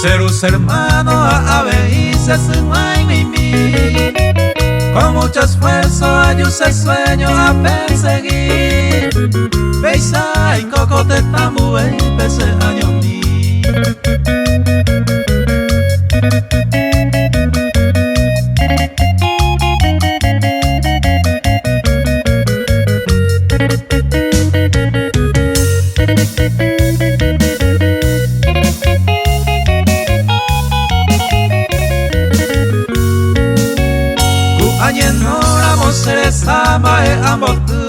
Serus hermanos a veces mi con mucho esfuerzo ayuda el sueño a perseguir. Beisa y cocote tambu pese año ni. Sama ambotu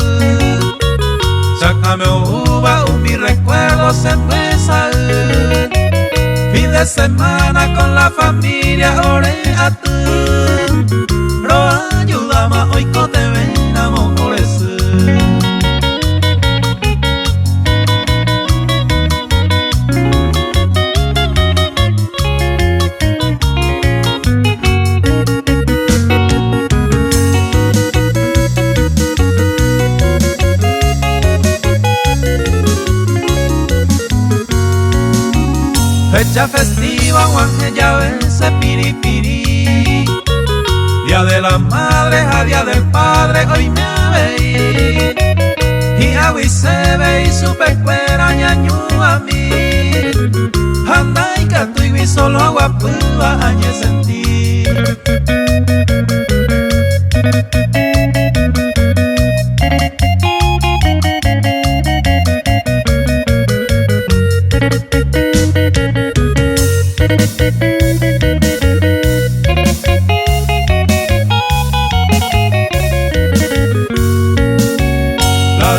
Sacame uva mi recuerdo se empieza fin de semana con la familia ore a tu Ro ayudama hoy cote venamos por eso. Fecha festiva, Juan ya vence piripiri. Día de las madres a día del padre, hoy me veí. Y agui se ve y super cuera ñañu a mí. Anda y canto y vi solo agua púa añe sentí.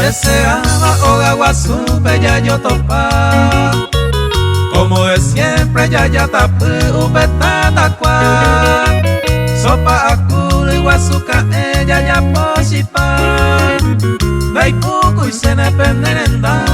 Deseaba Ogawa supe ya yo topa como de siempre ya tapu upetata kwa sopa akulu iguazuka ella ya posipa dai puku y se ne penderenda